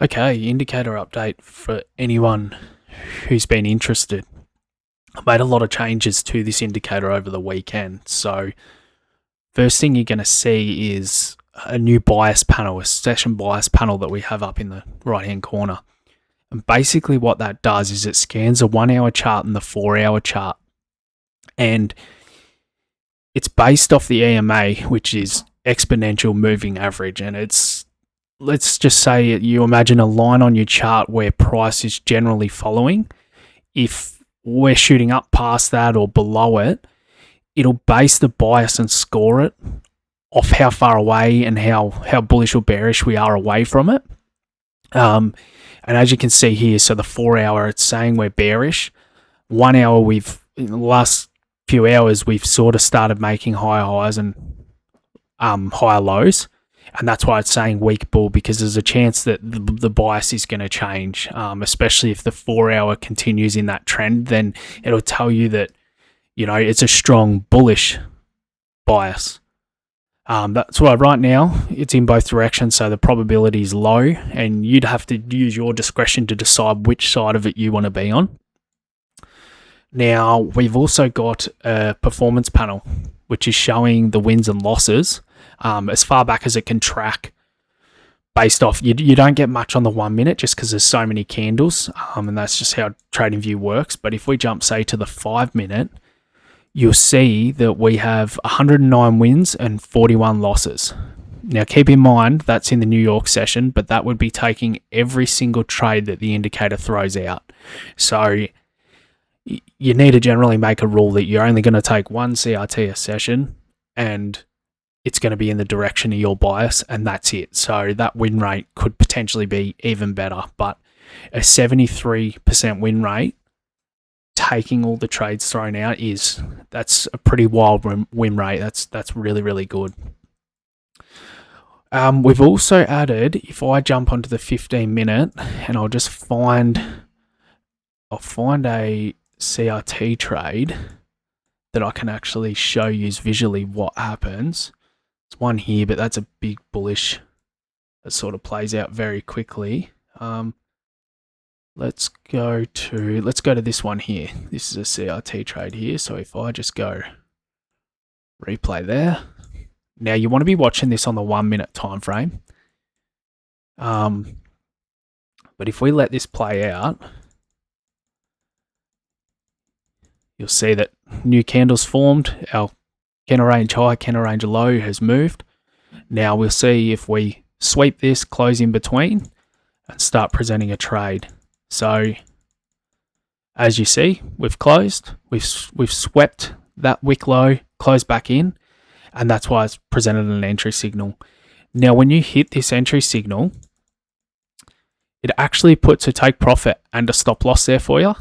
Okay, indicator update for anyone who's been interested. I made a lot of changes to this indicator over the weekend. So first thing you're going to see is a new bias panel, a session bias panel that we have up in the right hand corner. And basically what that does is it scans a 1 hour chart and the 4 hour chart. And it's based off the EMA, which is exponential moving average. And it's, let's just say you imagine a line on your chart where price is generally following. If we're shooting up past that or below it, it'll base the bias and score it off how far away and how bullish or bearish we are away from it. And as you can see here, so the 4 hour, it's saying we're bearish. 1 hour, in the last few hours, we've sort of started making higher highs and higher lows. And that's why it's saying weak bull, because there's a chance that the bias is going to change, especially if the 4 hour continues in that trend. Then it'll tell you that, it's a strong bullish bias. That's why right now it's in both directions, so the probability is low, and you'd have to use your discretion to decide which side of it you want to be on. Now, we've also got a performance panel, which is showing the wins and losses as far back as it can track based off. You don't get much on the 1 minute just because there's so many candles, and that's just how TradingView works. But if we jump, say, to the 5 minute, you'll see that we have 109 wins and 41 losses. Now, keep in mind, that's in the New York session, but that would be taking every single trade that the indicator throws out. So you need to generally make a rule that you're only going to take one CRT a session, and it's going to be in the direction of your bias, and that's it. So that win rate could potentially be even better, but a 73% win rate, taking all the trades thrown out, that's a pretty wild win rate. That's really, really good. We've also added, if I jump onto the 15 minute and I'll find a CRT trade that I can actually show you visually what happens. It's one here, but that's a big bullish that sort of plays out very quickly. Let's go to this one here. This is a CRT trade here. So if I just go replay there. Now you want to be watching this on the 1 minute time frame. But if we let this play out, you'll see that new candles formed. Our candle range high, candle range low has moved. Now we'll see if we sweep this, close in between, and start presenting a trade. So as you see, we've closed, we've swept that wick low, closed back in, and that's why it's presented an entry signal. Now, when you hit this entry signal, it actually puts a take profit and a stop loss there for you.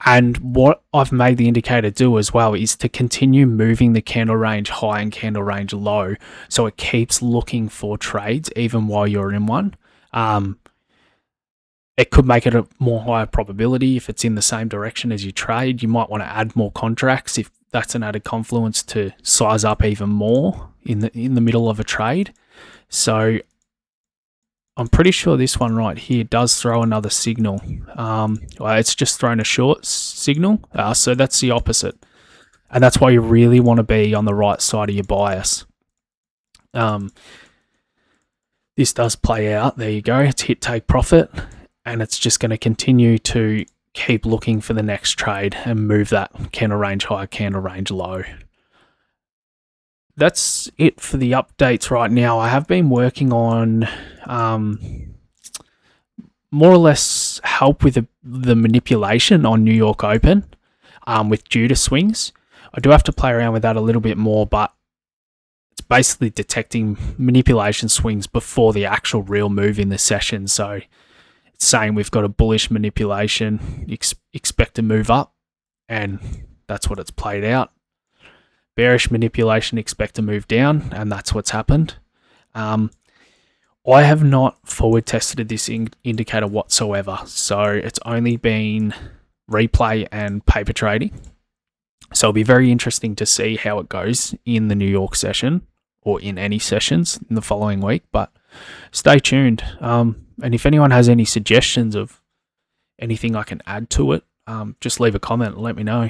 And what I've made the indicator do as well is to continue moving the candle range high and candle range low, so it keeps looking for trades even while you're in one. It could make it a more higher probability if it's in the same direction as you trade. You might want to add more contracts if that's an added confluence to size up even more in the middle of a trade. So I'm pretty sure this one right here does throw another signal. It's just thrown a short signal, so that's the opposite. And that's why you really want to be on the right side of your bias. This does play out. There you go. It's hit take profit. And it's just going to continue to keep looking for the next trade and move that candle range high, candle range low. That's it for the updates right now. I have been working on more or less help with the manipulation on New York Open with Judah swings. I do have to play around with that a little bit more, but it's basically detecting manipulation swings before the actual real move in the session. So it's saying we've got a bullish manipulation, expect to move up, and that's what it's played out. Bearish manipulation, expect to move down, and that's what's happened. I have not forward tested this indicator whatsoever, so it's only been replay and paper trading. So it'll be very interesting to see how it goes in the New York session or in any sessions in the following week, but stay tuned. And if anyone has any suggestions of anything I can add to it, just leave a comment and let me know.